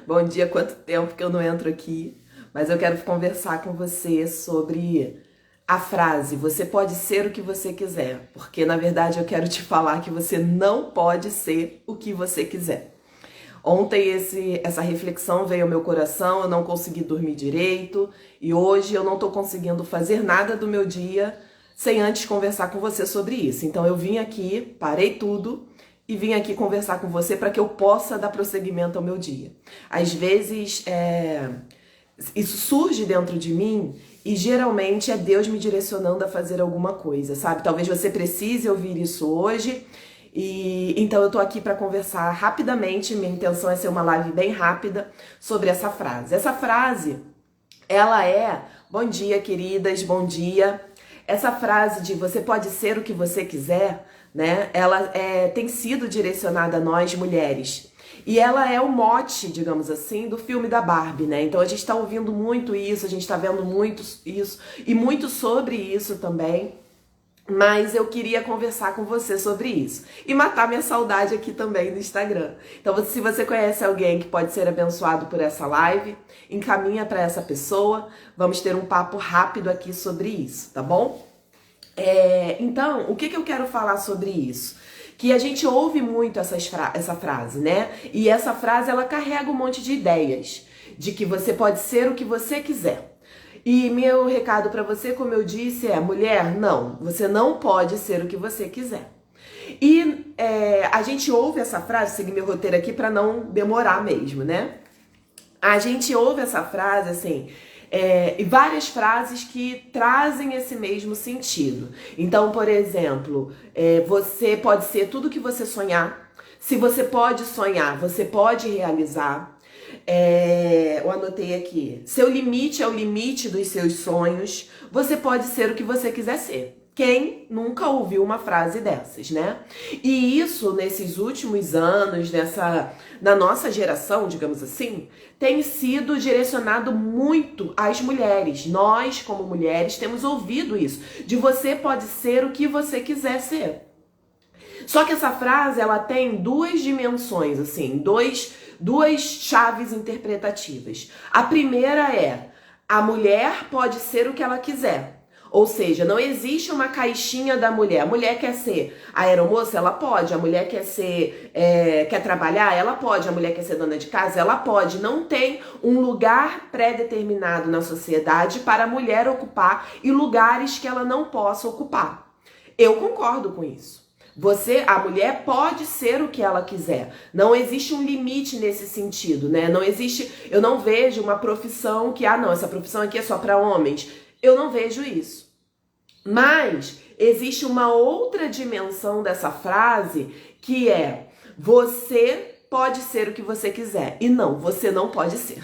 Bom dia, quanto tempo que eu não entro aqui, mas eu quero conversar com você sobre a frase, você pode ser o que você quiser, porque na verdade eu quero te falar que você não pode ser o que você quiser. Ontem essa reflexão veio ao meu coração, eu não consegui dormir direito e hoje eu não estou conseguindo fazer nada do meu dia sem antes conversar com você sobre isso. Então eu vim aqui, parei tudo e vim aqui conversar com você para que eu possa dar prosseguimento ao meu dia. Às vezes isso surge dentro de mim e geralmente é Deus me direcionando a fazer alguma coisa, sabe? Talvez você precise ouvir isso hoje. E então eu tô aqui para conversar rapidamente, minha intenção é ser uma live bem rápida sobre essa frase. Essa frase, ela é, bom dia queridas, bom dia. Essa frase de você pode ser o que você quiser, né? Ela tem sido direcionada a nós mulheres. E ela é o mote, digamos assim, do filme da Barbie, né? Então a gente tá ouvindo muito isso, a gente tá vendo muito isso e muito sobre isso também. Mas eu queria conversar com você sobre isso. E matar minha saudade aqui também no Instagram. Então, se você conhece alguém que pode ser abençoado por essa live, encaminha para essa pessoa. Vamos ter um papo rápido aqui sobre isso, tá bom? Então, o que eu quero falar sobre isso? Que a gente ouve muito essa frase, né? E essa frase, ela carrega um monte de ideias. De que você pode ser o que você quiser. E meu recado para você, como eu disse, é: mulher, não, você não pode ser o que você quiser. E a gente ouve essa frase, segui meu roteiro aqui para não demorar mesmo, né? A gente ouve essa frase assim, e várias frases que trazem esse mesmo sentido. Então, por exemplo, você pode ser tudo que você sonhar. Se você pode sonhar, você pode realizar. Eu anotei aqui, seu limite é o limite dos seus sonhos, você pode ser o que você quiser ser. Quem nunca ouviu uma frase dessas, né? E isso, nesses últimos anos, na nossa geração, digamos assim, tem sido direcionado muito às mulheres. Nós, como mulheres, temos ouvido isso, de você pode ser o que você quiser ser. Só que essa frase, ela tem duas dimensões, assim, duas chaves interpretativas. A primeira é: a mulher pode ser o que ela quiser. Ou seja, não existe uma caixinha da mulher. A mulher quer ser aeromoça? Ela pode. A mulher quer trabalhar? Ela pode. A mulher quer ser dona de casa? Ela pode. Não tem um lugar pré-determinado na sociedade para a mulher ocupar e lugares que ela não possa ocupar. Eu concordo com isso. A mulher pode ser o que ela quiser. Não existe um limite nesse sentido, né? Não existe, eu não vejo uma profissão que, não, essa profissão aqui é só para homens. Eu não vejo isso. Mas existe uma outra dimensão dessa frase que é: você pode ser o que você quiser. E não, você não pode ser.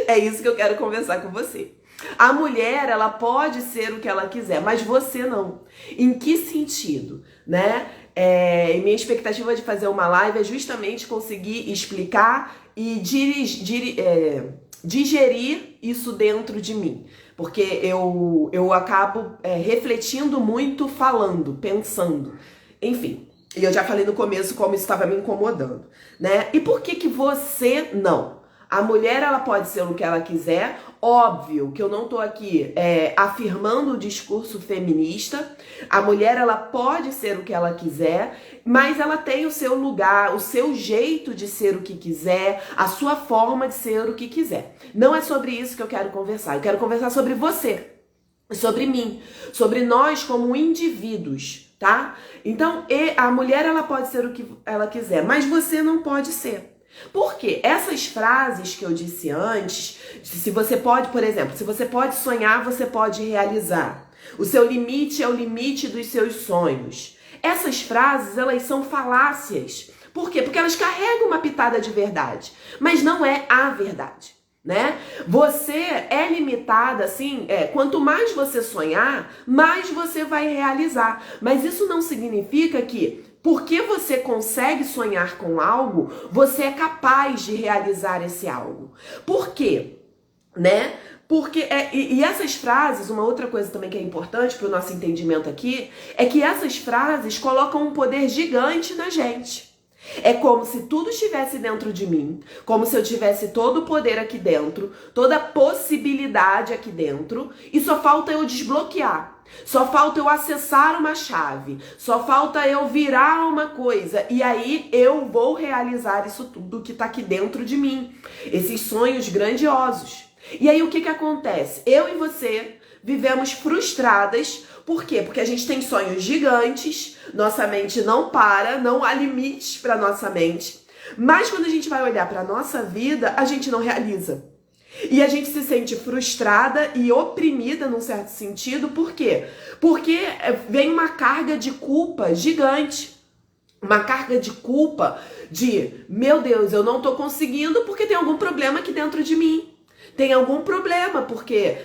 É isso que eu quero conversar com você. A mulher, ela pode ser o que ela quiser, mas você não. Em que sentido, né? Minha expectativa de fazer uma live é justamente conseguir explicar e digerir isso dentro de mim. Porque eu acabo refletindo muito, falando, pensando. Enfim, e eu já falei no começo como isso estava me incomodando, né? E por que você não? A mulher, ela pode ser o que ela quiser. Óbvio que eu não tô aqui afirmando o discurso feminista. A mulher, ela pode ser o que ela quiser, mas ela tem o seu lugar, o seu jeito de ser o que quiser, a sua forma de ser o que quiser. Não é sobre isso que eu quero conversar. Eu quero conversar sobre você, sobre mim, sobre nós como indivíduos, tá? Então, a mulher, ela pode ser o que ela quiser, mas você não pode ser. Por quê? Essas frases que eu disse antes, se você pode, por exemplo, se você pode sonhar, você pode realizar. O seu limite é o limite dos seus sonhos. Essas frases, elas são falácias. Por quê? Porque elas carregam uma pitada de verdade, mas não é a verdade, né? Você é limitada, assim, quanto mais você sonhar, mais você vai realizar. Mas isso não significa que porque você consegue sonhar com algo, você é capaz de realizar esse algo. Por quê? Né? Porque, e essas frases, uma outra coisa também que é importante para o nosso entendimento aqui, é que essas frases colocam um poder gigante na gente. É como se tudo estivesse dentro de mim, como se eu tivesse todo o poder aqui dentro, toda a possibilidade aqui dentro, e só falta eu desbloquear. Só falta eu acessar uma chave, só falta eu virar uma coisa, e aí eu vou realizar isso tudo que tá aqui dentro de mim, esses sonhos grandiosos. E aí o que acontece? Eu e você vivemos frustradas. Por quê? Porque a gente tem sonhos gigantes, nossa mente não para, não há limites para nossa mente, mas quando a gente vai olhar para nossa vida, a gente não realiza. E a gente se sente frustrada e oprimida num certo sentido. Por quê? Porque vem uma carga de culpa gigante. Uma carga de culpa de, meu Deus, eu não tô conseguindo porque tem algum problema aqui dentro de mim. Tem algum problema, porque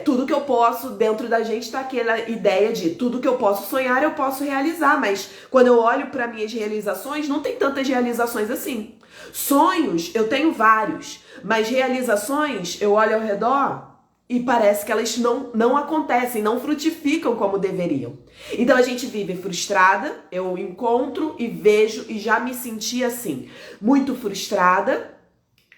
tudo que eu posso, dentro da gente tá aquela ideia de tudo que eu posso sonhar, eu posso realizar. Mas quando eu olho para minhas realizações, não tem tantas realizações assim. Sonhos, eu tenho vários, mas realizações, eu olho ao redor e parece que elas não acontecem, não frutificam como deveriam. Então a gente vive frustrada, eu encontro e vejo e já me senti assim, muito frustrada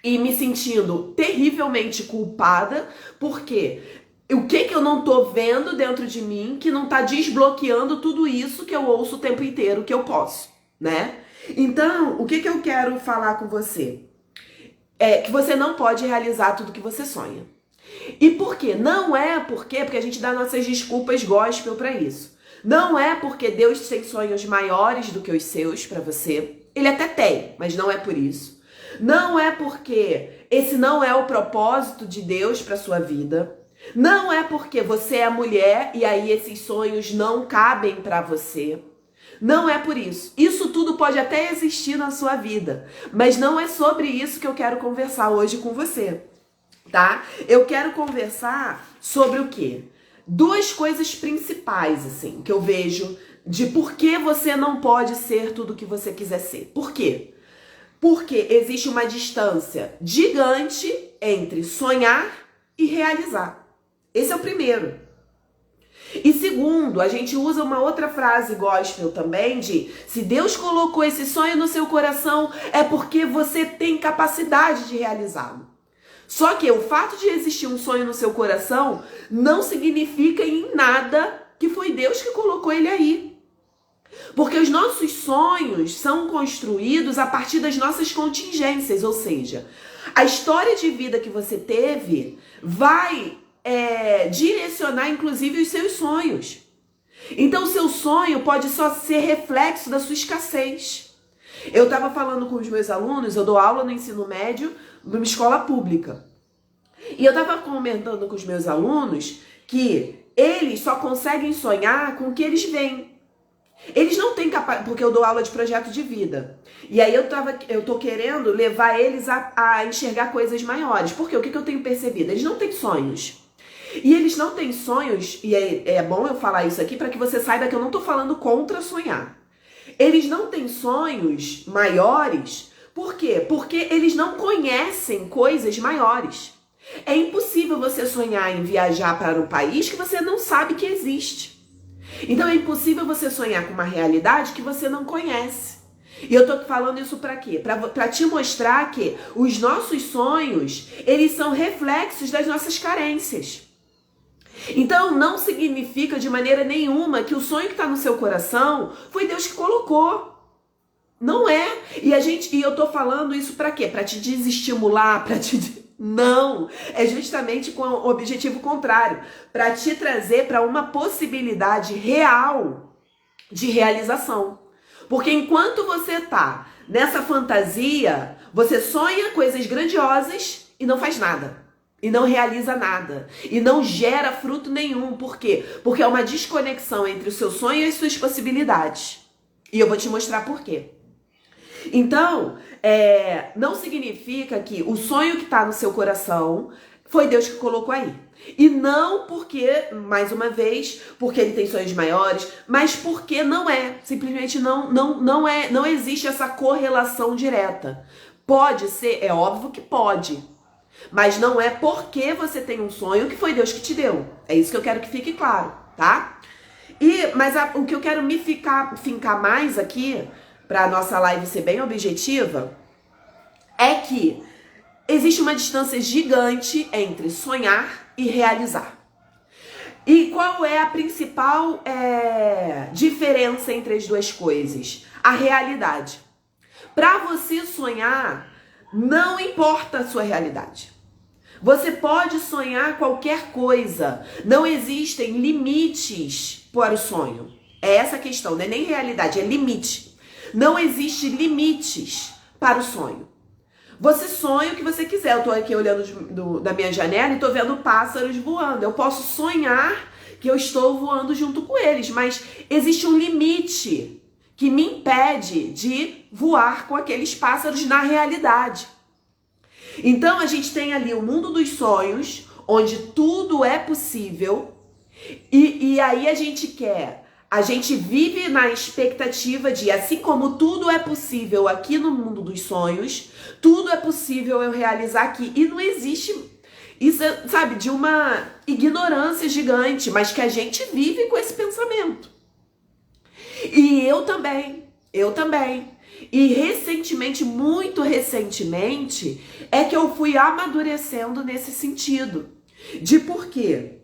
e me sentindo terrivelmente culpada, porque o que eu não tô vendo dentro de mim que não tá desbloqueando tudo isso que eu ouço o tempo inteiro que eu posso, né? Então, o que eu quero falar com você? É que você não pode realizar tudo que você sonha. E por quê? Não é porque a gente dá nossas desculpas gospel pra isso. Não é porque Deus tem sonhos maiores do que os seus pra você. Ele até tem, mas não é por isso. Não é porque esse não é o propósito de Deus pra sua vida. Não é porque você é mulher e aí esses sonhos não cabem pra você. Não é por isso. Isso tudo pode até existir na sua vida, mas não é sobre isso que eu quero conversar hoje com você, tá? Eu quero conversar sobre o quê? Duas coisas principais, assim, que eu vejo de por que você não pode ser tudo o que você quiser ser. Por quê? Porque existe uma distância gigante entre sonhar e realizar. Esse é o primeiro. E segundo, a gente usa uma outra frase gospel também de se Deus colocou esse sonho no seu coração é porque você tem capacidade de realizá-lo. Só que o fato de existir um sonho no seu coração não significa em nada que foi Deus que colocou ele aí. Porque os nossos sonhos são construídos a partir das nossas contingências, ou seja, a história de vida que você teve vai direcionar inclusive os seus sonhos. Então o seu sonho pode só ser reflexo da sua escassez. Eu estava falando com os meus alunos, eu dou aula no ensino médio numa escola pública. E eu estava comentando com os meus alunos que eles só conseguem sonhar com o que eles veem. Eles não têm capacidade, porque eu dou aula de projeto de vida. E aí eu tô querendo levar eles a enxergar coisas maiores. Porque o que eu tenho percebido? Eles não têm sonhos. E eles não têm sonhos, e é bom eu falar isso aqui para que você saiba que eu não tô falando contra sonhar. Eles não têm sonhos maiores, por quê? Porque eles não conhecem coisas maiores. É impossível você sonhar em viajar para um país que você não sabe que existe. Então é impossível você sonhar com uma realidade que você não conhece. E eu tô falando isso pra quê? Pra te mostrar que os nossos sonhos, eles são reflexos das nossas carências. Então não significa de maneira nenhuma que o sonho que tá no seu coração foi Deus que colocou. Não é. E eu tô falando isso pra quê? Pra te desestimular, Não, é justamente com o objetivo contrário, para te trazer para uma possibilidade real de realização. Porque enquanto você tá nessa fantasia, você sonha coisas grandiosas e não faz nada. E não realiza nada. E não gera fruto nenhum. Por quê? Porque é uma desconexão entre o seu sonho e as suas possibilidades. E eu vou te mostrar por quê. Então, não significa que o sonho que está no seu coração foi Deus que colocou aí. E não porque, mais uma vez, porque ele tem sonhos maiores, mas porque não é. Simplesmente não existe essa correlação direta. Pode ser, é óbvio que pode. Mas não é porque você tem um sonho que foi Deus que te deu. É isso que eu quero que fique claro, tá? Mas o que eu quero fincar mais aqui, para a nossa live ser bem objetiva, é que existe uma distância gigante entre sonhar e realizar. E qual é a principal diferença entre as duas coisas? A realidade. Para você sonhar, não importa a sua realidade. Você pode sonhar qualquer coisa. Não existem limites para o sonho. É essa a questão, não é nem realidade, é limite. Não existe limites para o sonho. Você sonha o que você quiser. Eu tô aqui olhando da minha janela e tô vendo pássaros voando. Eu posso sonhar que eu estou voando junto com eles, mas existe um limite que me impede de voar com aqueles pássaros na realidade. Então a gente tem ali o mundo dos sonhos, onde tudo é possível, e aí a gente vive na expectativa de, assim como tudo é possível aqui no mundo dos sonhos, tudo é possível eu realizar aqui. E não existe isso, sabe, de uma ignorância gigante, mas que a gente vive com esse pensamento. E eu também. E recentemente, muito recentemente, é que eu fui amadurecendo nesse sentido. De por quê?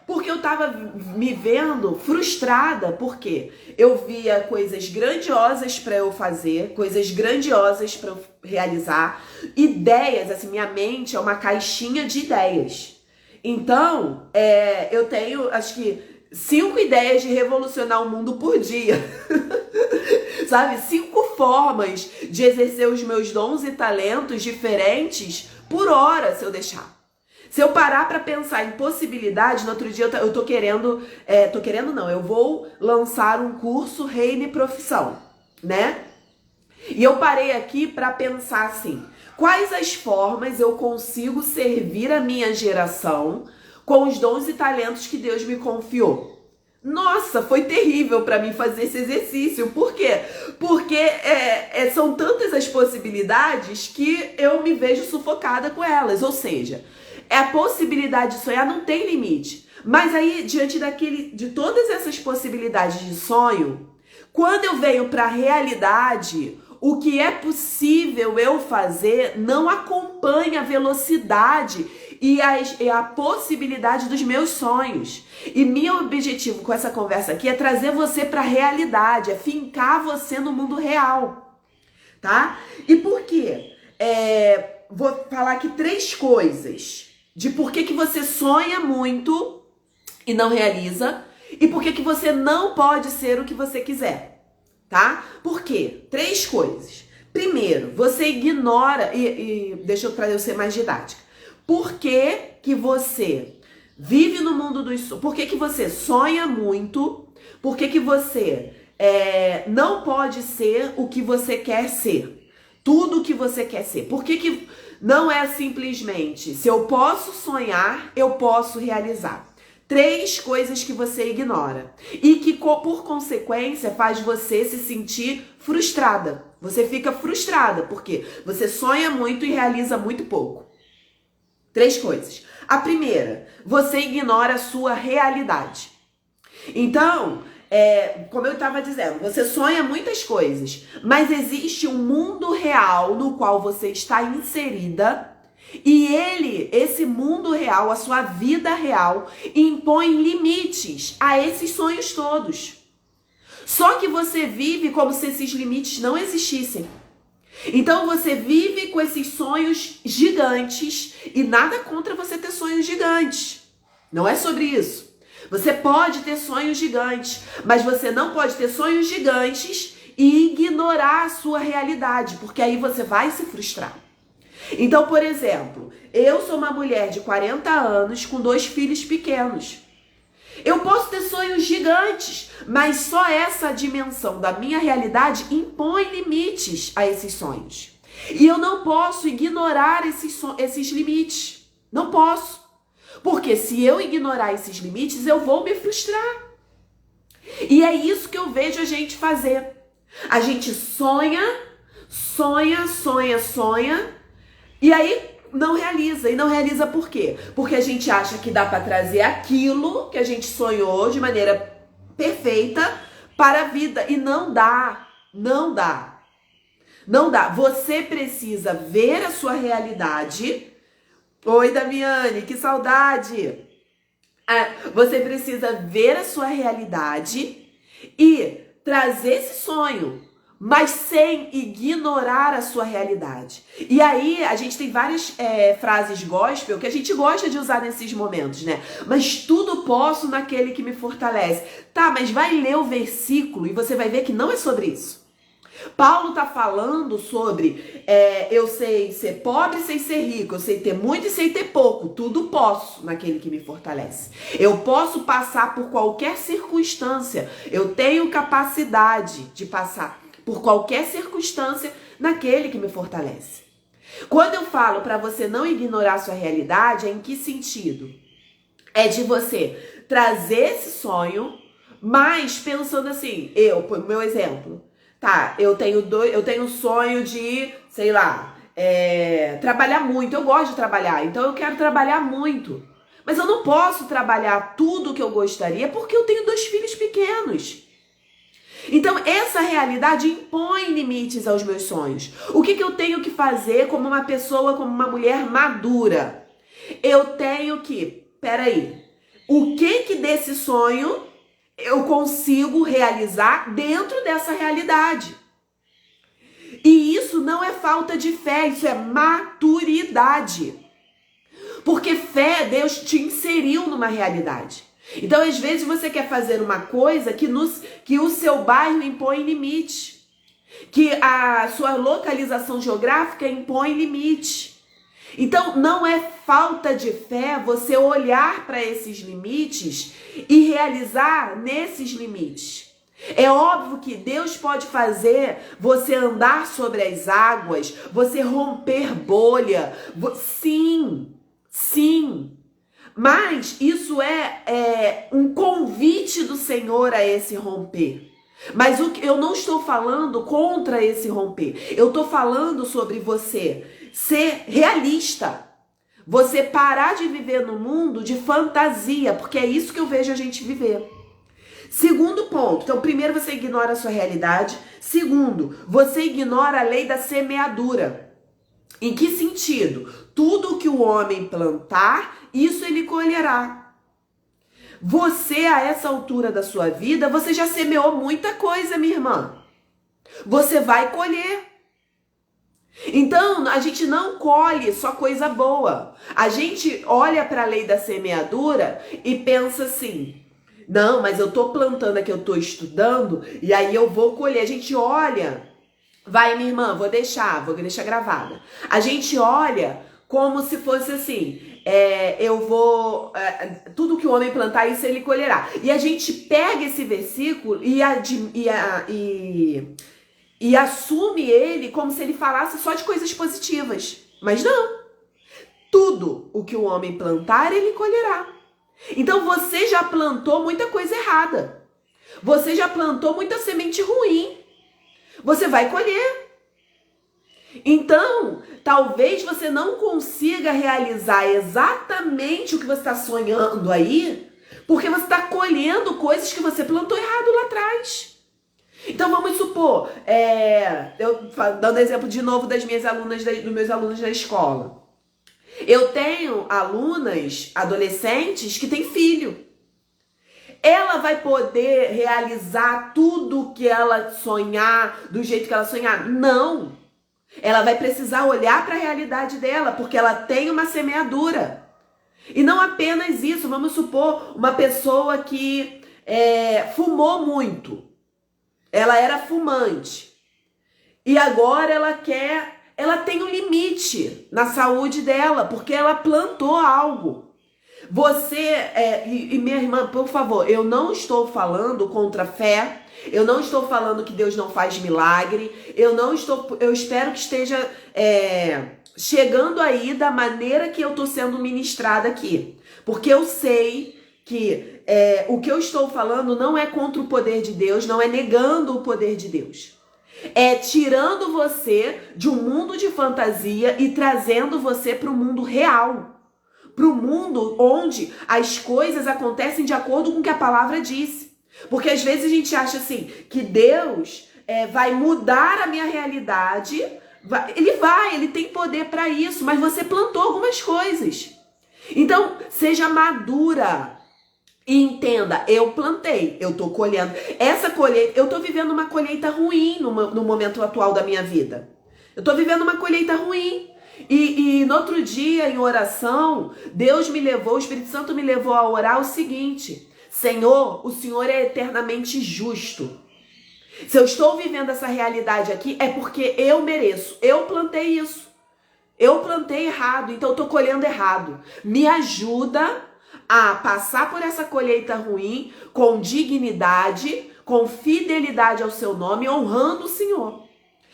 Porque eu tava me vendo frustrada, porque eu via coisas grandiosas para eu fazer, coisas grandiosas para eu realizar, ideias, assim, minha mente é uma caixinha de ideias. Então, eu tenho, acho que, 5 ideias de revolucionar o mundo por dia. Sabe? 5 formas de exercer os meus dons e talentos diferentes por hora, se eu deixar. Se eu parar para pensar em possibilidades, no outro dia eu tô querendo não, eu vou lançar um curso Reine Profissão, né? E eu parei aqui para pensar assim, quais as formas eu consigo servir a minha geração com os dons e talentos que Deus me confiou? Nossa, foi terrível para mim fazer esse exercício. Por quê? Porque são tantas as possibilidades que eu me vejo sufocada com elas, ou seja, a possibilidade de sonhar não tem limite. Mas aí, diante de todas essas possibilidades de sonho, quando eu venho para a realidade, o que é possível eu fazer não acompanha a velocidade e a possibilidade dos meus sonhos. E meu objetivo com essa conversa aqui é trazer você para a realidade, é fincar você no mundo real, tá? E por quê? Vou falar aqui 3 coisas de por que você sonha muito e não realiza, e por que você não pode ser o que você quiser, tá? Por quê? 3 coisas. Primeiro, você ignora, deixa eu ser mais didática. Por que você vive no mundo dos sonhos? Por que você sonha muito? Por que você não pode ser o que você quer ser? Tudo o que você quer ser. Por que não é simplesmente, se eu posso sonhar, eu posso realizar? 3 coisas que você ignora e que, por consequência, faz você se sentir frustrada. Você fica frustrada porque você sonha muito e realiza muito pouco. 3 coisas. A primeira, você ignora a sua realidade. Então, como eu estava dizendo, você sonha muitas coisas, mas existe um mundo real no qual você está inserida e esse mundo real, a sua vida real, impõe limites a esses sonhos todos. Só que você vive como se esses limites não existissem. Então você vive com esses sonhos gigantes e nada contra você ter sonhos gigantes. Não é sobre isso. Você pode ter sonhos gigantes, mas você não pode ter sonhos gigantes e ignorar a sua realidade, porque aí você vai se frustrar. Então, por exemplo, eu sou uma mulher de 40 anos com 2 filhos pequenos. Eu posso ter sonhos gigantes, mas só essa dimensão da minha realidade impõe limites a esses sonhos. E eu não posso ignorar esses limites. Não posso. Porque se eu ignorar esses limites, eu vou me frustrar. E é isso que eu vejo a gente fazer. A gente sonha, e aí não realiza. E não realiza por quê? Porque a gente acha que dá para trazer aquilo que a gente sonhou de maneira perfeita para a vida. E não dá. Não dá. Não dá. Você precisa ver a sua realidade. Oi, Damiane, que saudade! Você precisa ver a sua realidade e trazer esse sonho, mas sem ignorar a sua realidade. E aí, a gente tem várias frases gospel que a gente gosta de usar nesses momentos, né? Mas tudo posso naquele que me fortalece. Tá, mas vai ler o versículo e você vai ver que não é sobre isso. Paulo está falando sobre eu sei ser pobre sem ser rico, eu sei ter muito e sei ter pouco, tudo posso naquele que me fortalece. Eu posso passar por qualquer circunstância, eu tenho capacidade de passar por qualquer circunstância naquele que me fortalece. Quando eu falo para você não ignorar a sua realidade, é em que sentido? É de você trazer esse sonho, mas pensando assim, por meu exemplo, tá, eu tenho sonho de, sei lá, trabalhar muito. Eu gosto de trabalhar, então eu quero trabalhar muito. Mas eu não posso trabalhar tudo o que eu gostaria porque eu tenho 2 filhos pequenos. Então essa realidade impõe limites aos meus sonhos. O que eu tenho que fazer como uma pessoa, como uma mulher madura? Eu tenho que, o que desse sonho eu consigo realizar dentro dessa realidade? E isso não é falta de fé, isso é maturidade. Porque fé, Deus te inseriu numa realidade. Então, às vezes, você quer fazer uma coisa que o seu bairro impõe limite, que a sua localização geográfica impõe limite. Então, não é falta de fé você olhar para esses limites e realizar nesses limites. É óbvio que Deus pode fazer você andar sobre as águas, você romper bolha. Sim. Mas isso é um convite do Senhor a esse romper. Mas eu não estou falando contra esse romper. Eu estou falando sobre você ser realista. Você parar de viver no mundo de fantasia, porque é isso que eu vejo a gente viver. Segundo ponto, então primeiro você ignora a sua realidade. Segundo, você ignora a lei da semeadura. Em que sentido? Tudo que o homem plantar, isso ele colherá. Você, a essa altura da sua vida, você já semeou muita coisa, minha irmã. Você vai colher. Então, a gente não colhe só coisa boa. A gente olha para a lei da semeadura e pensa assim, não, mas eu tô plantando aqui, eu tô estudando, e aí eu vou colher. A gente olha, vai, minha irmã, vou deixar gravada. A gente olha como se fosse assim, tudo que o homem plantar, isso ele colherá. E a gente pega esse versículo e assume ele como se ele falasse só de coisas positivas. Mas não. Tudo o que o homem plantar, ele colherá. Então você já plantou muita coisa errada. Você já plantou muita semente ruim. Você vai colher. Então, talvez você não consiga realizar exatamente o que você está sonhando aí, porque você está colhendo coisas que você plantou errado lá atrás. Então vamos supor, eu dando exemplo de novo das minhas alunas, dos meus alunos da escola. Eu tenho alunas, adolescentes, que têm filho. Ela vai poder realizar tudo que ela sonhar, do jeito que ela sonhar? Não. Ela vai precisar olhar para a realidade dela, porque ela tem uma semeadura. E não apenas isso, vamos supor uma pessoa que fumou muito. Ela era fumante. E agora ela tem um limite na saúde dela, porque ela plantou algo. Minha irmã, por favor, eu não estou falando contra a fé, eu não estou falando que Deus não faz milagre, eu espero que esteja chegando aí da maneira que eu estou sendo ministrada aqui, porque eu sei que o que eu estou falando não é contra o poder de Deus, não é negando o poder de Deus. É tirando você de um mundo de fantasia e trazendo você para o mundo real. Para o mundo onde as coisas acontecem de acordo com o que a palavra disse. Porque às vezes a gente acha assim, que Deus vai mudar a minha realidade. Ele tem poder para isso, mas você plantou algumas coisas. Então, seja madura e entenda, eu plantei, eu tô colhendo. Essa colheita, eu tô vivendo uma colheita ruim no momento atual da minha vida. Eu tô vivendo uma colheita ruim. E no outro dia, em oração, Deus me levou, o Espírito Santo me levou a orar o seguinte: Senhor, o Senhor é eternamente justo. Se eu estou vivendo essa realidade aqui, é porque eu mereço. Eu plantei isso. Eu plantei errado, então eu tô colhendo errado. Me ajuda a passar por essa colheita ruim com dignidade, com fidelidade ao seu nome, honrando o Senhor.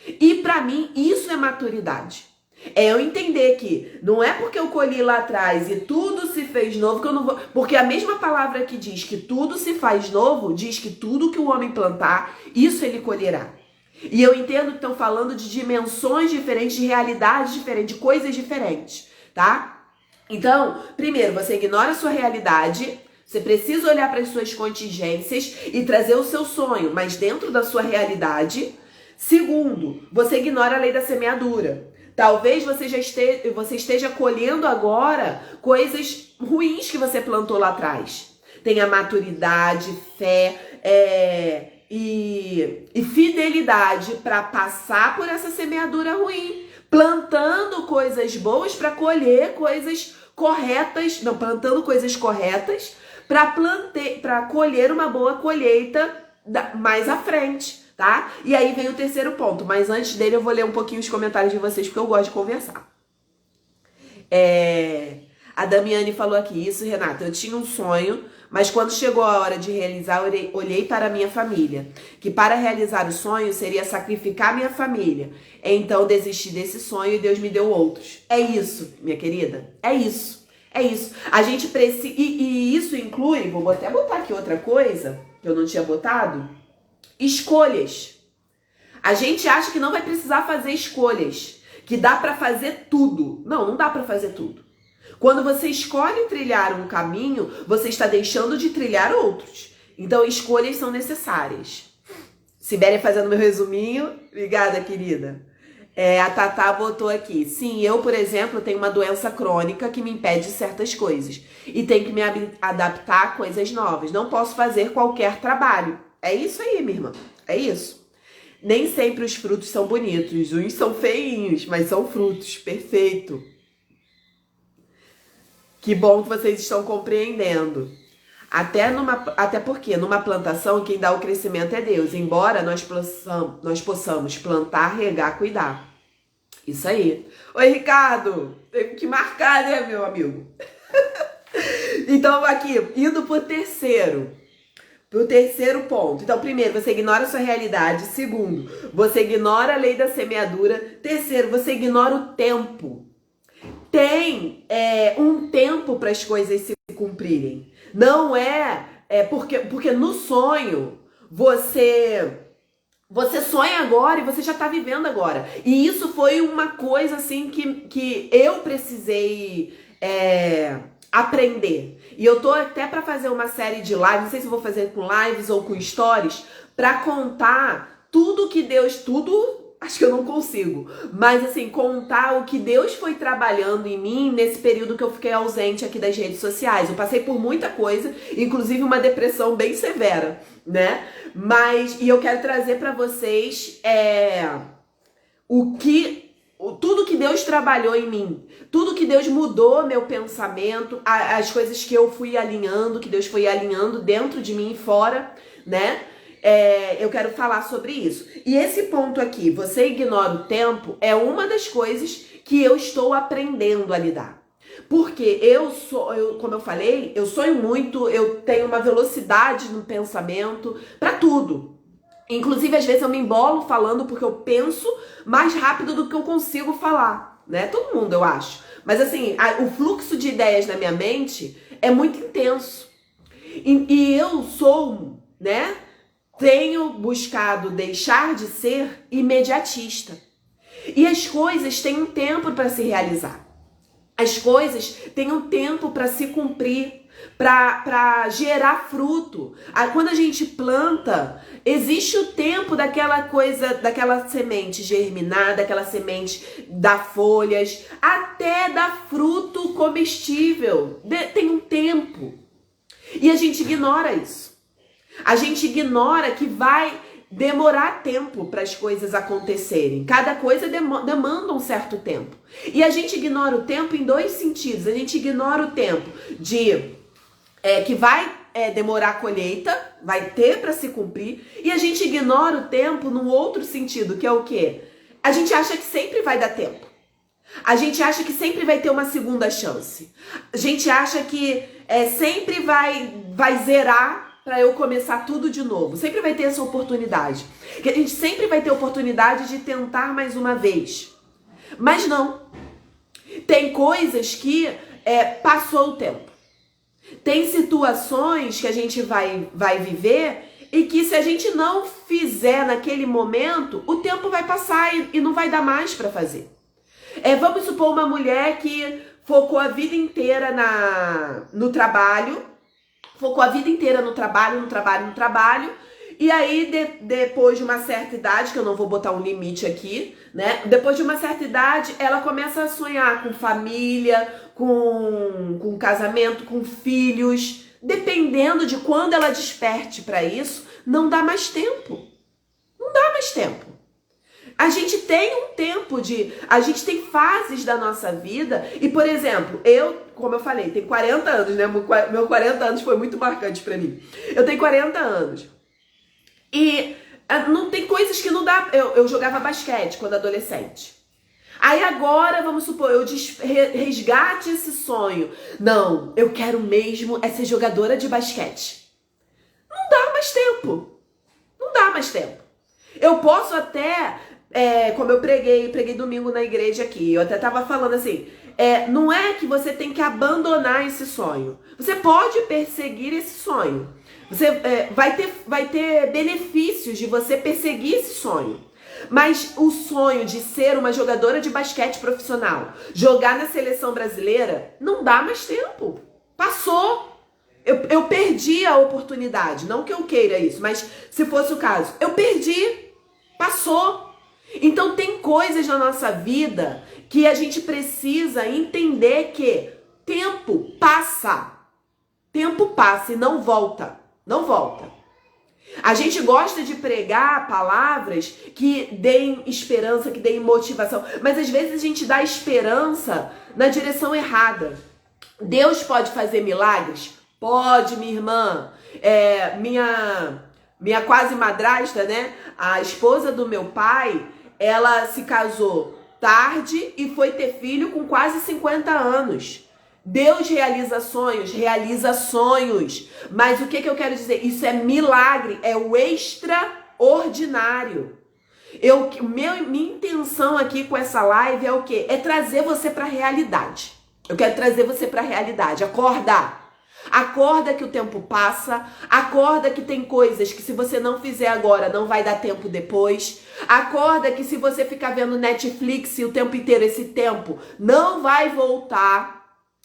E para mim, isso é maturidade. É eu entender que não é porque eu colhi lá atrás e tudo se fez novo que eu não vou... Porque a mesma palavra que diz que tudo se faz novo, diz que tudo que o homem plantar, isso ele colherá. E eu entendo que estão falando de dimensões diferentes, de realidades diferentes, de coisas diferentes, tá? Então, primeiro, você ignora a sua realidade, você precisa olhar para as suas contingências e trazer o seu sonho, mas dentro da sua realidade. Segundo, você ignora a lei da semeadura. Talvez você esteja colhendo agora coisas ruins que você plantou lá atrás. Tenha maturidade, fé e fidelidade para passar por essa semeadura ruim. Plantando coisas boas para colher coisas corretas. Não, plantando coisas corretas para colher uma boa colheita mais à frente. Tá? E aí vem o terceiro ponto, mas antes dele eu vou ler um pouquinho os comentários de vocês, porque eu gosto de conversar. A Damiane falou aqui: isso, Renata, eu tinha um sonho, mas quando chegou a hora de realizar, eu olhei para a minha família, que para realizar o sonho seria sacrificar minha família. Então desisti desse sonho e Deus me deu outros. É isso, minha querida, é isso. É isso. A gente precisa... E isso inclui, vou até botar aqui outra coisa, que eu não tinha botado... Escolhas. A gente acha que não vai precisar fazer escolhas, que dá para fazer tudo. Não, não dá para fazer tudo. Quando você escolhe trilhar um caminho, você está deixando de trilhar outros. Então, escolhas são necessárias. Sibéria fazendo meu resuminho. Obrigada, querida. A Tatá botou aqui: sim, eu, por exemplo, tenho uma doença crônica que me impede de certas coisas. E tenho que me adaptar a coisas novas. Não posso fazer qualquer trabalho. É isso aí, minha irmã. É isso. Nem sempre os frutos são bonitos. Uns são feinhos, mas são frutos. Perfeito. Que bom que vocês estão compreendendo. Até porque numa plantação quem dá o crescimento é Deus. Embora nós possamos plantar, regar, cuidar. Isso aí. Oi, Ricardo. Tem que marcar, né, meu amigo? Então, aqui, indo pro terceiro ponto. Então, primeiro, você ignora a sua realidade. Segundo, você ignora a lei da semeadura. Terceiro, você ignora o tempo. Tem um tempo para as coisas se cumprirem. Não porque no sonho você sonha agora e você já está vivendo agora. E isso foi uma coisa assim que eu precisei aprender. E eu tô até para fazer uma série de lives, não sei se eu vou fazer com lives ou com stories, para contar acho que eu não consigo, mas assim, contar o que Deus foi trabalhando em mim nesse período que eu fiquei ausente aqui das redes sociais. Eu passei por muita coisa, inclusive uma depressão bem severa, né? E eu quero trazer para vocês tudo que Deus trabalhou em mim, tudo que Deus mudou meu pensamento, as coisas que eu fui alinhando, que Deus foi alinhando dentro de mim e fora, né? Eu quero falar sobre isso. E esse ponto aqui, você ignora o tempo, é uma das coisas que eu estou aprendendo a lidar. Porque como eu falei, eu sonho muito, eu tenho uma velocidade no pensamento para tudo. Inclusive, às vezes eu me embolo falando porque eu penso mais rápido do que eu consigo falar, né? Todo mundo, eu acho. Mas assim, o fluxo de ideias na minha mente é muito intenso. E eu sou, né? Tenho buscado deixar de ser imediatista. E as coisas têm um tempo para se realizar. As coisas têm um tempo para se cumprir. para gerar fruto. Quando a gente planta, existe o tempo daquela coisa, daquela semente germinar, daquela semente dar folhas, até dar fruto comestível. Tem um tempo. E a gente ignora isso. A gente ignora que vai demorar tempo para as coisas acontecerem. Cada coisa demanda um certo tempo. E a gente ignora o tempo em dois sentidos. A gente ignora o tempo de que vai demorar a colheita, vai ter para se cumprir, e a gente ignora o tempo num outro sentido, que é o quê? A gente acha que sempre vai dar tempo. A gente acha que sempre vai ter uma segunda chance. A gente acha que sempre vai zerar para eu começar tudo de novo. Sempre vai ter essa oportunidade. Que a gente sempre vai ter oportunidade de tentar mais uma vez. Mas não. Tem coisas que passou o tempo. Tem situações que a gente vai viver e que se a gente não fizer naquele momento, o tempo vai passar e não vai dar mais para fazer. Vamos supor uma mulher que focou a vida inteira no trabalho, e aí depois de uma certa idade, que eu não vou botar um limite aqui, né? Depois de uma certa idade, ela começa a sonhar com família, com casamento, com filhos. Dependendo de quando ela desperte para isso, não dá mais tempo. Não dá mais tempo. A gente tem um tempo a gente tem fases da nossa vida e, por exemplo, como eu falei, tenho 40 anos, né? Meu 40 anos foi muito marcante pra mim. Eu tenho 40 anos. E não tem coisas que não dá. Eu jogava basquete quando adolescente. Aí agora, vamos supor, eu resgate esse sonho. Não, eu quero mesmo ser jogadora de basquete. Não dá mais tempo. Não dá mais tempo. Eu posso até... como eu preguei domingo na igreja aqui, eu até tava falando assim, não é que você tem que abandonar esse sonho. Você pode perseguir esse sonho. Você vai ter benefícios de você perseguir esse sonho. Mas o sonho de ser uma jogadora de basquete profissional, jogar na seleção brasileira, não dá mais tempo. Passou. Eu perdi a oportunidade. Não que eu queira isso, mas se fosse o caso, eu perdi. Passou. Então tem coisas na nossa vida que a gente precisa entender que tempo passa. Tempo passa e não volta. Não volta. A gente gosta de pregar palavras que deem esperança, que deem motivação. Mas às vezes a gente dá esperança na direção errada. Deus pode fazer milagres? Pode, minha irmã. Minha quase madrasta, né? A esposa do meu pai, ela se casou tarde e foi ter filho com quase 50 anos. Deus realiza sonhos. Mas o que eu quero dizer? Isso é milagre, é o extraordinário. Minha intenção aqui com essa live é o quê? É trazer você para a realidade. Eu quero trazer você para a realidade. Acorda que o tempo passa. Acorda que tem coisas que se você não fizer agora, não vai dar tempo depois. Acorda que se você ficar vendo Netflix o tempo inteiro, esse tempo não vai voltar.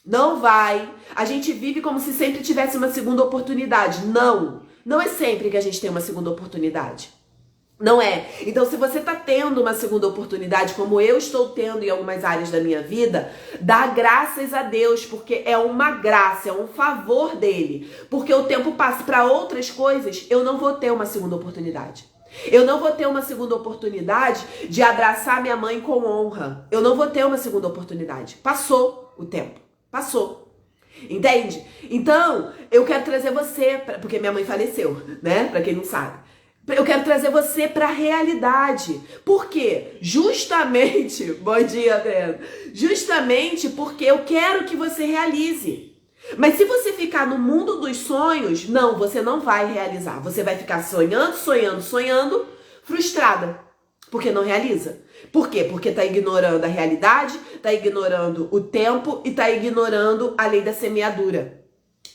Não vai. A gente vive como se sempre tivesse uma segunda oportunidade. Não. Não é sempre que a gente tem uma segunda oportunidade. Não é. Então, se você está tendo uma segunda oportunidade, como eu estou tendo em algumas áreas da minha vida, dá graças a Deus, porque é uma graça, é um favor dele. Porque o tempo passa. Para outras coisas, eu não vou ter uma segunda oportunidade. Eu não vou ter uma segunda oportunidade de abraçar minha mãe com honra. Eu não vou ter uma segunda oportunidade. Passou o tempo. Passou. Entende? Então, eu quero trazer você, porque minha mãe faleceu, né? Pra quem não sabe. Eu quero trazer você pra realidade. Por quê? Justamente, bom dia, Adriana. Justamente porque eu quero que você realize. Mas se você ficar no mundo dos sonhos, não, você não vai realizar. Você vai ficar sonhando, frustrada. Porque não realiza. Por quê? Porque tá ignorando a realidade, tá ignorando o tempo e tá ignorando a lei da semeadura.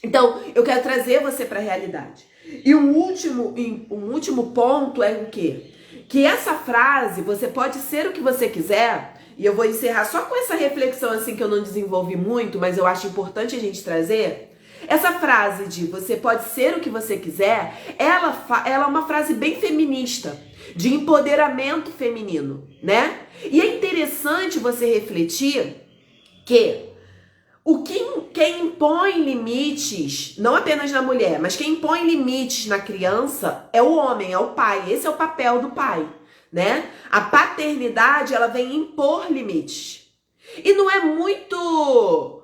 Então, eu quero trazer você para a realidade. E um último ponto é o quê? Que essa frase, você pode ser o que você quiser, e eu vou encerrar só com essa reflexão assim que eu não desenvolvi muito, mas eu acho importante a gente trazer, Essa frase de você pode ser o que você quiser, ela é uma frase bem feminista, de empoderamento feminino, né? E é interessante você refletir que quem impõe limites, não apenas na mulher, mas quem impõe limites na criança é o homem, é o pai. Esse é o papel do pai, né? A paternidade, ela vem impor limites. E não é muito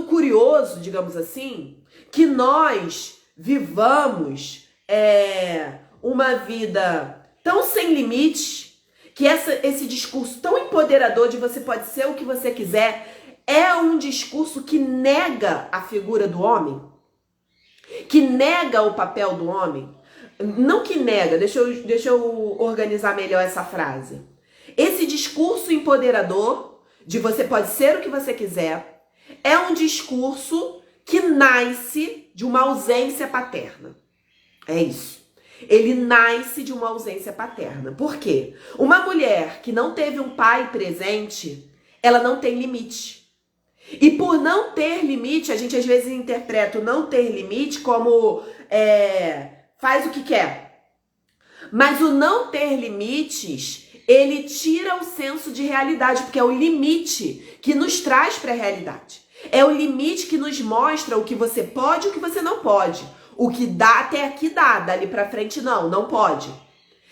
curioso, digamos assim, que nós vivamos uma vida tão sem limites, que esse discurso tão empoderador de você pode ser o que você quiser é um discurso que nega a figura do homem, que nega o papel do homem. Não que nega, deixa eu organizar melhor essa frase. Esse discurso empoderador de você pode ser o que você quiser é um discurso que nasce de uma ausência paterna. É isso. Ele nasce de uma ausência paterna. Por quê? Uma mulher que não teve um pai presente, ela não tem limite. E por não ter limite, a gente às vezes interpreta o não ter limite como faz o que quer. Mas o não ter limites, ele tira o senso de realidade, porque é o limite que nos traz para a realidade. É o limite que nos mostra o que você pode e o que você não pode. O que dá até aqui dá, dali para frente não pode.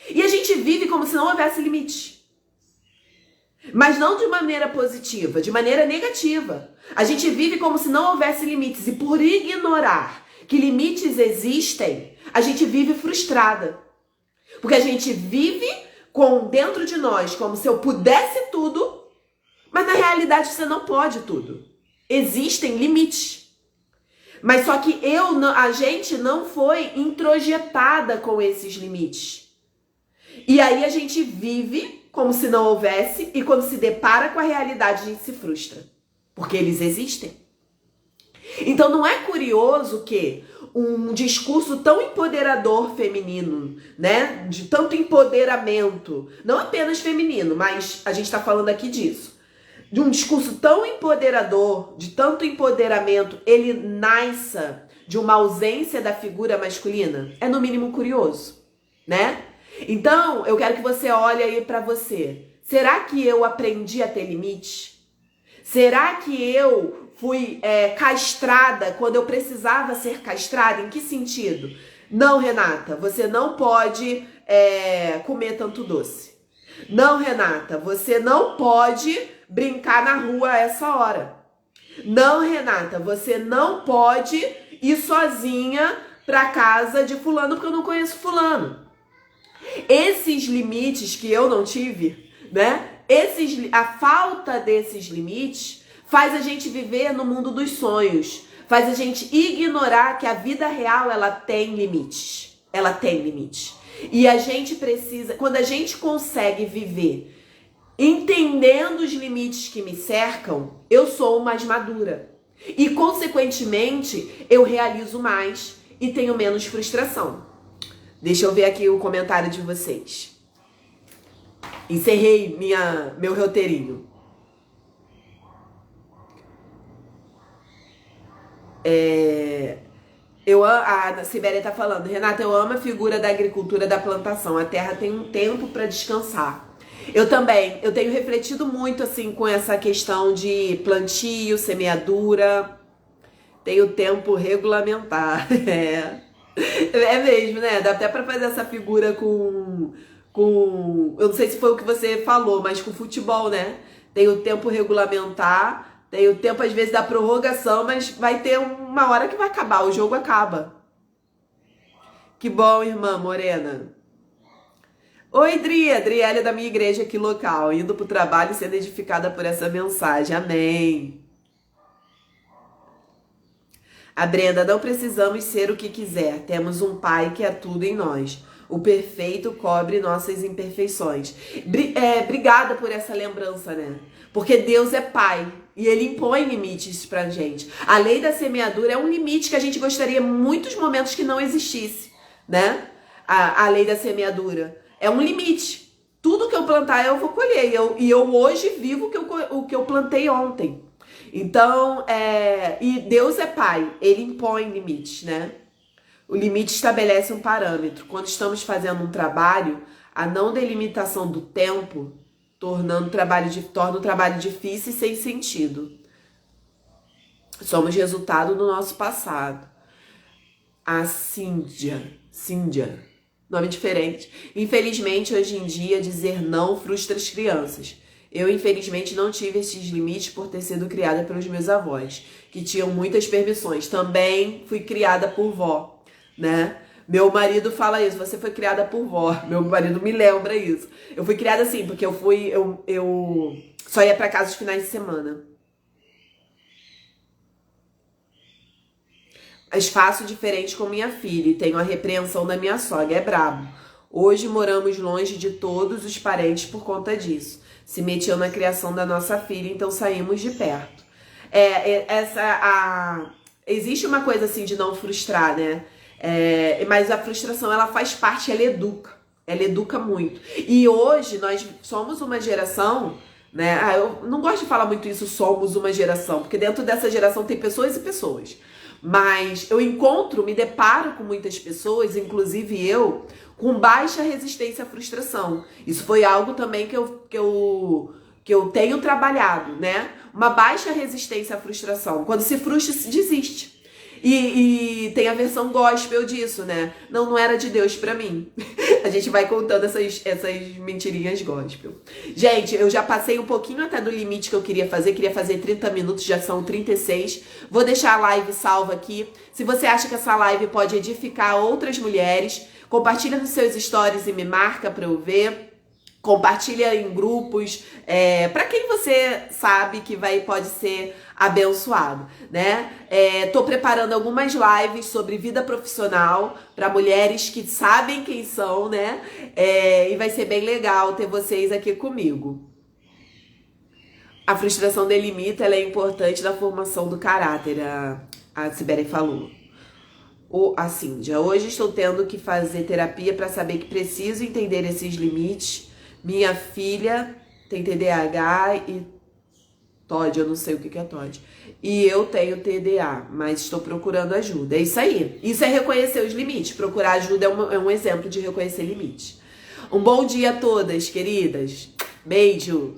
E a gente vive como se não houvesse limite. Mas não de maneira positiva, de maneira negativa. A gente vive como se não houvesse limites. E por ignorar que limites existem, a gente vive frustrada. Porque a gente vive dentro de nós como se eu pudesse tudo, mas na realidade você não pode tudo. Existem limites. Mas só que a gente não foi introjetada com esses limites. E aí a gente vive como se não houvesse, e quando se depara com a realidade, a gente se frustra. Porque eles existem. Então não é curioso que um discurso tão empoderador feminino, né? De tanto empoderamento, não apenas feminino, mas a gente está falando aqui disso. De um discurso tão empoderador, de tanto empoderamento, ele nasça de uma ausência da figura masculina. É no mínimo curioso, né? Então, eu quero que você olhe aí pra você. Será que eu aprendi a ter limite? Será que eu fui castrada quando eu precisava ser castrada? Em que sentido? Não, Renata, você não pode comer tanto doce. Não, Renata, você não pode brincar na rua a essa hora. Não, Renata, você não pode ir sozinha pra casa de fulano porque eu não conheço fulano. Esses limites que eu não tive, né? A falta desses limites faz a gente viver no mundo dos sonhos, faz a gente ignorar que a vida real ela tem limites. Ela tem limites. E a gente precisa, quando a gente consegue viver entendendo os limites que me cercam, eu sou mais madura. E, consequentemente, eu realizo mais e tenho menos frustração. Deixa eu ver aqui o comentário de vocês. Encerrei meu roteirinho. A Sibéria tá falando, Renata, eu amo a figura da agricultura, da plantação. A terra tem um tempo para descansar. Eu também, eu tenho refletido muito assim com essa questão de plantio, semeadura. Tem o tempo regulamentar. É mesmo, né? Dá até pra fazer essa figura com... Eu não sei se foi o que você falou, mas com futebol, né? Tem o tempo regulamentar, tem o tempo, às vezes, da prorrogação, mas vai ter uma hora que vai acabar, o jogo acaba. Que bom, irmã Morena. Oi, Driele é da minha igreja aqui local, indo pro trabalho e sendo edificada por essa mensagem. Amém. A Brenda, não precisamos ser o que quiser. Temos um pai que é tudo em nós. O perfeito cobre nossas imperfeições. Obrigada por essa lembrança, né? Porque Deus é pai e ele impõe limites pra gente. A lei da semeadura é um limite que a gente gostaria em muitos momentos que não existisse, né? A lei da semeadura é um limite. Tudo que eu plantar eu vou colher. E eu hoje vivo o que eu plantei ontem. Então, e Deus é pai, ele impõe limites, né? O limite estabelece um parâmetro. Quando estamos fazendo um trabalho, a não delimitação do tempo torna o trabalho difícil e sem sentido. Somos resultado do nosso passado. A Cíndia, nome diferente. Infelizmente, hoje em dia, dizer não frustra as crianças. Eu, infelizmente, não tive esses limites por ter sido criada pelos meus avós, que tinham muitas permissões. Também fui criada por vó, né? Meu marido fala isso, você foi criada por vó. Meu marido me lembra isso. Eu fui criada assim, porque eu só ia pra casa os finais de semana. Mas faço diferente com minha filha e tenho a repreensão da minha sogra, é brabo. Hoje moramos longe de todos os parentes por conta disso. Se metiam na criação da nossa filha, então saímos de perto. Existe uma coisa assim de não frustrar, né? Mas a frustração, ela faz parte, ela educa muito. E hoje nós somos uma geração, né? Eu não gosto de falar muito isso, somos uma geração, porque dentro dessa geração tem pessoas e pessoas. Mas eu me deparo com muitas pessoas, inclusive eu, com baixa resistência à frustração. Isso foi algo também que eu tenho trabalhado, né? Uma baixa resistência à frustração. Quando se frustra, se desiste. E tem a versão gospel disso, né? Não era de Deus pra mim. A gente vai contando essas mentirinhas gospel. Gente, eu já passei um pouquinho até do limite que eu queria fazer 30 minutos, já são 36. Vou deixar a live salva aqui. Se você acha que essa live pode edificar outras mulheres, compartilha nos seus stories e me marca pra eu ver. Compartilha em grupos, para quem você sabe que pode ser abençoado, né? Tô preparando algumas lives sobre vida profissional para mulheres que sabem quem são, né? E vai ser bem legal ter vocês aqui comigo. A frustração delimita, ela é importante na formação do caráter, a Sibeli falou. A Cíndia, hoje estou tendo que fazer terapia para saber que preciso entender esses limites. Minha filha tem TDAH e TOD, eu não sei o que é TOD. E eu tenho TDA, mas estou procurando ajuda. É isso aí. Isso é reconhecer os limites. Procurar ajuda é um exemplo de reconhecer limites. Um bom dia a todas, queridas. Beijo!